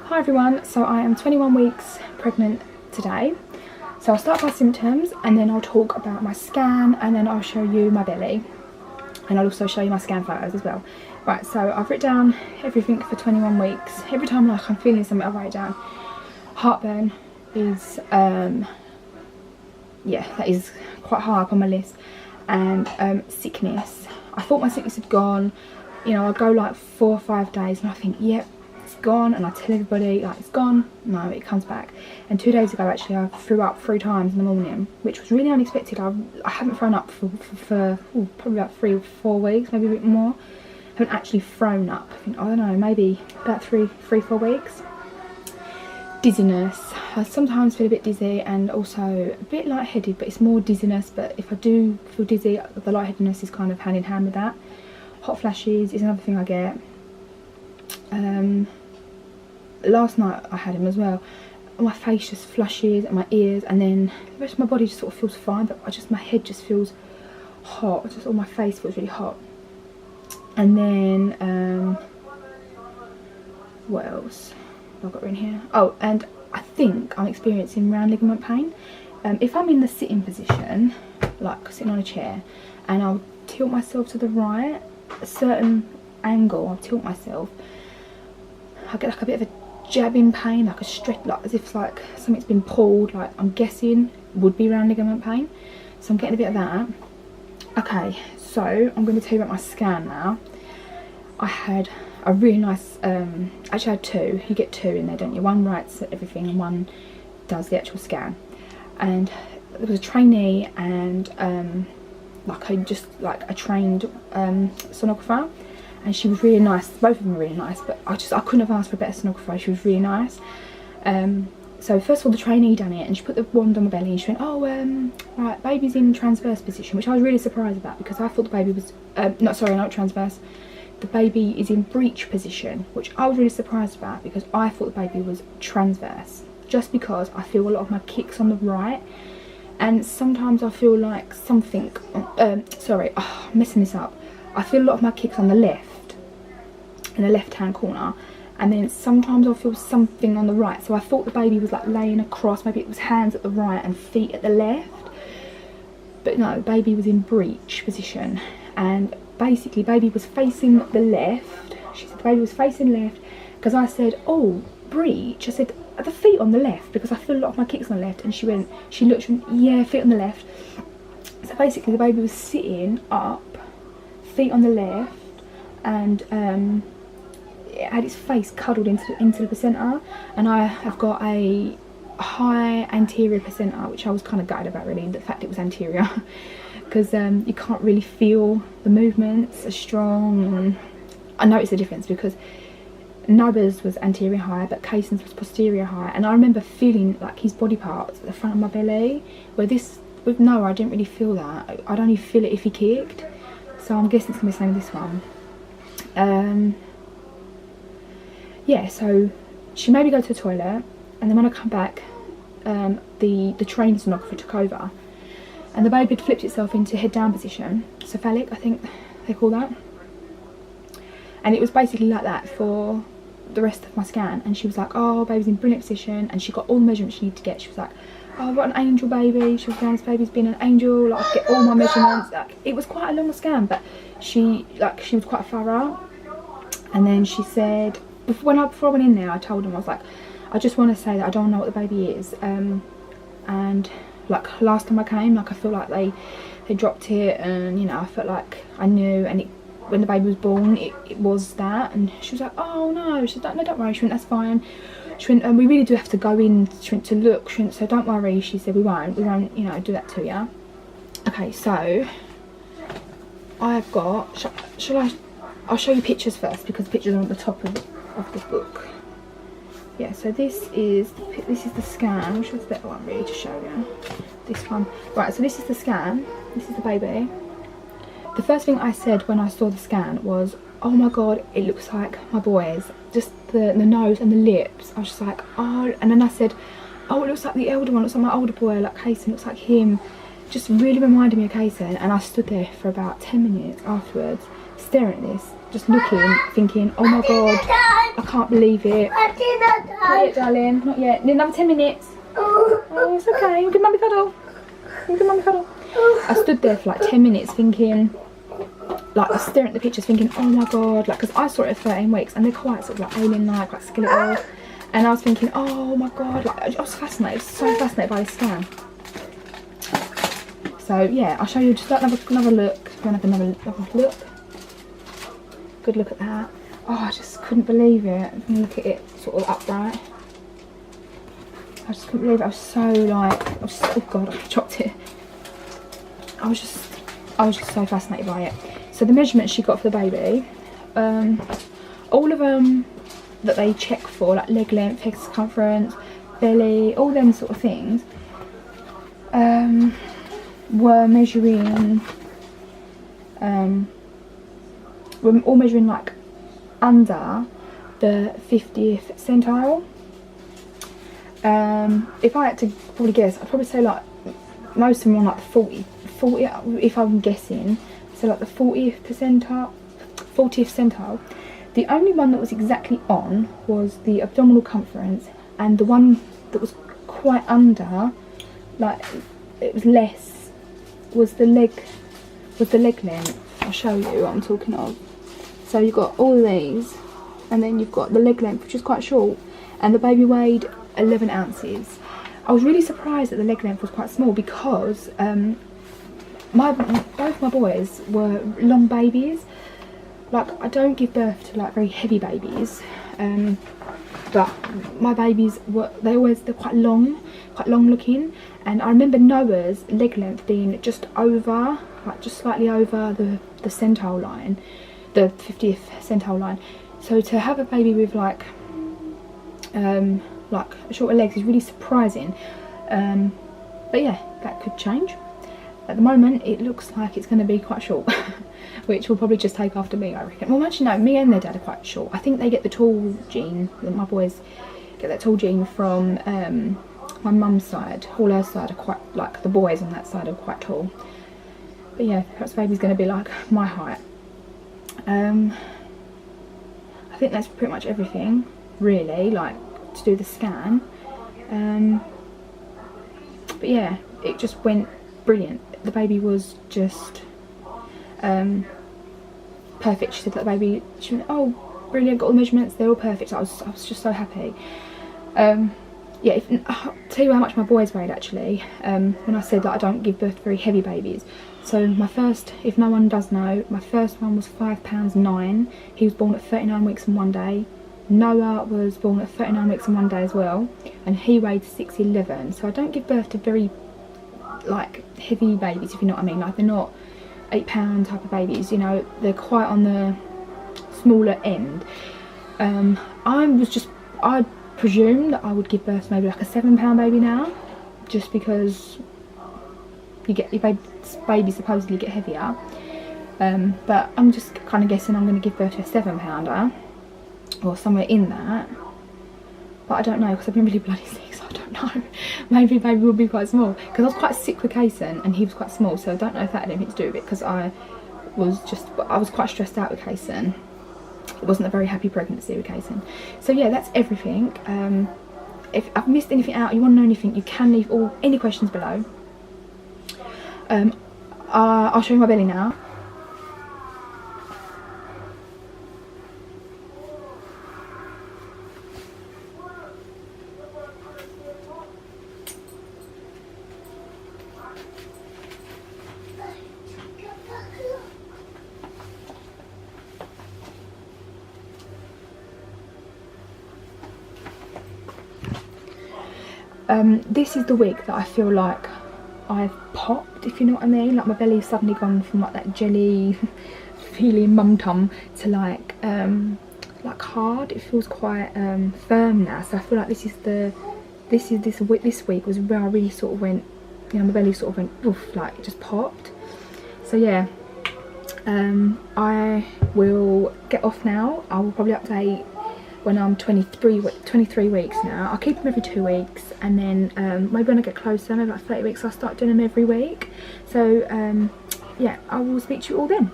Hi everyone, so I am 21 weeks pregnant today. So I'll start with my symptoms and then I'll talk about my scan and then I'll show you my belly. And I'll also show you my scan photos as well. Right, so I've written down everything for 21 weeks. Every time like I'm feeling something, I write down. Heartburn is, yeah, that is quite high up on my list. And sickness. I thought my sickness had gone. You know, I go like 4 or 5 days and I think, yep, it's gone, and I tell everybody like it's gone. No, it comes back. And 2 days ago actually I threw up 3 times in the morning, which was really unexpected. I haven't thrown up for probably about 3 or 4 weeks, maybe a bit more. I haven't actually thrown up, I don't know, maybe about 3 or 4 weeks. Dizziness. I sometimes feel a bit dizzy and also a bit lightheaded, but it's more dizziness. But if I do feel dizzy, the lightheadedness is kind of hand in hand with that. Hot flashes is another thing I get. Last night I had them as well. My face just flushes and my ears, and then the rest of my body just sort of feels fine, but my head just feels hot. Just all my face feels really hot. And then what else have I got in here? Oh, and I think I'm experiencing round ligament pain. If I'm in the sitting position, like sitting on a chair, and I'll tilt myself to the right, a certain angle, I'll tilt myself, I get like a bit of a jabbing pain, like a stretch, like as if like something's been pulled, like I'm guessing would be round ligament pain. So I'm getting a bit of that. Okay, so I'm going to tell you about my scan now. I had a really nice, actually I had 2, you get 2 in there, don't you? One writes everything and one does the actual scan. And there was a trainee and like a trained sonographer. And she was really nice. Both of them were really nice, but I couldn't have asked for a better sonographer. She was really nice. So first of all, the trainee done it, and she put the wand on my belly, and she went, "Oh, right, baby's in transverse position," which I was really surprised about because I thought the baby was not transverse. The baby is in breech position, which I was really surprised about because I thought the baby was transverse. Just because I feel a lot of my kicks on the right, and sometimes I feel like something. I'm messing this up. I feel a lot of my kicks on the left, in the left hand corner, and then sometimes I feel something on the right. So I thought the baby was like laying across, maybe it was hands at the right and feet at the left, but no, baby was in breech position. And basically baby was facing the left. She said the baby was facing left because I said, "Oh, breech." I said, "Are the feet on the left?" Because I feel a lot of my kicks on the left. And she went, "Yeah, feet on the left." So basically the baby was sitting up, feet on the left, and it had its face cuddled into the placenta, and I have got a high anterior placenta, which I was kind of gutted about really, the fact it was anterior, because you can't really feel the movements as strong. And I noticed the difference because Nubba's was anterior high, but Kaysan's was posterior high, and I remember feeling like his body parts at the front of my belly, where this with Noah I didn't really feel that. I'd only feel it if he kicked. So I'm guessing it's going to be the same with this one. Yeah, so she made me go to the toilet, and then when I come back, the trained sonographer took over, and the baby had flipped itself into head down position, cephalic I think they call that, and it was basically like that for the rest of my scan. And she was like, "Oh, baby's in brilliant position," and she got all the measurements she needed to get. She was like, "Oh, what an angel baby." She was saying, "This baby's been an angel, like I get all my measurements." Like, it was quite a long scan, but she was quite thorough. And then she said, before I went in there, I told them, I was like, "I just want to say that I don't know what the baby is." And like last time I came, like I feel like they dropped it, and you know, I felt like I knew, and when the baby was born, it was that. And she was like, "Oh no," she said, "No, don't worry." She went, "That's fine." She went, "We really do have to go in," she went, "to look." She went, "So don't worry," she said, we won't, you know, do that to you." Okay, so I've got, I'll show you pictures first because the pictures are on the top of the book. Yeah, so this is the scan. Which one's the better one really to show you? This one. Right, so this is the scan. This is the baby. The first thing I said when I saw the scan was, "Oh my god, it looks like my boys." Just the nose and the lips. I was just like, "Oh," and then I said, "Oh, it looks like the elder one, it looks like my older boy, like Kaysan, looks like him." Just really reminded me of Kaysan. And I stood there for about 10 minutes afterwards staring at this, just looking, thinking, oh my god, I can't believe it. Not yet, darling, not yet. Need another 10 minutes. Oh, it's okay. We'll give mummy a cuddle. We'll give mummy a cuddle. I stood there for like 10 minutes thinking, like I was staring at the pictures thinking, oh my god, like, because I saw it at 13 weeks and they're quite sort of like alien-like, like skeletal. And I was thinking, oh my god, like I was fascinated, so fascinated by this scan. So yeah, I'll show you just like another look. If you want to have another look. Good look at that. Oh, I just couldn't believe it. If you look at it sort of upright. I just couldn't believe it. I was so like, oh god, I chopped it. I was just so fascinated by it. So the measurements she got for the baby, all of them that they check for, like leg length, head circumference, belly, all them sort of things, were measuring, were all measuring like under the 50th centile. If I had to probably guess, I'd probably say like most of them were on like 40 if I'm guessing, so like the 40th centile. The only one that was exactly on was the abdominal circumference, and the one that was quite under, like it was less, was the leg length. I'll show you what I'm talking of. So you've got all of these, and then you've got the leg length, which is quite short, and the baby weighed 11 ounces. I was really surprised that the leg length was quite small because both my boys were long babies. Like, I don't give birth to like very heavy babies, but my babies they're quite long looking, and I remember Noah's leg length being just over, like just slightly over the centile line, the 50th centile line. So to have a baby with like shorter legs is really surprising, but yeah, that could change. At the moment it looks like it's going to be quite short, which will probably just take after me, I reckon. Well, actually no, me and their dad are quite short. I think they get the tall gene, my boys get that tall gene from my mum's side. All her side are quite, like the boys on that side are quite tall. But yeah, perhaps baby's going to be like my height. I think that's pretty much everything really, like to do the scan. But yeah, it just went brilliant. The baby was just perfect. She said that the baby, she went, oh brilliant, got all the measurements, they're all perfect. I was just so happy. Yeah, I'll tell you how much my boys weighed actually, when I said that I don't give birth to very heavy babies. So my first, if no one does know, my first one was £5.9. He was born at 39 weeks and 1 day. Noah was born at 39 weeks and 1 day as well, and he weighed 6'11". So I don't give birth to very like heavy babies, if you know what I mean. Like, they're not 8-pound type of babies, you know, they're quite on the smaller end. I presumed that I would give birth to maybe like a 7-pound baby now, just because your babies supposedly get heavier. But I'm just kind of guessing I'm going to give birth to a 7-pounder or somewhere in that. But I don't know, because I've been really bloody sick, so I don't know. Maybe baby will be quite small, because I was quite sick with Kaysan and he was quite small, so I don't know if that had anything to do with it, because I was quite stressed out with Kaysan. It wasn't a very happy pregnancy with Kaysan. So yeah, that's everything. If I've missed anything out, you want to know anything, you can leave any questions below. I'll show you my belly now. This is the week that I feel like I've popped, if you know what I mean. Like, my belly's suddenly gone from like that jelly feeling mum tum to like hard. It feels quite firm now. So I feel like this week was where I really sort of went, you know, my belly sort of went oof, like it just popped. So yeah, I will get off now. I will probably update when I'm 23 weeks now. I'll keep them every 2 weeks, and then maybe when I get closer, maybe like 30 weeks, I'll start doing them every week. So yeah, I will speak to you all then.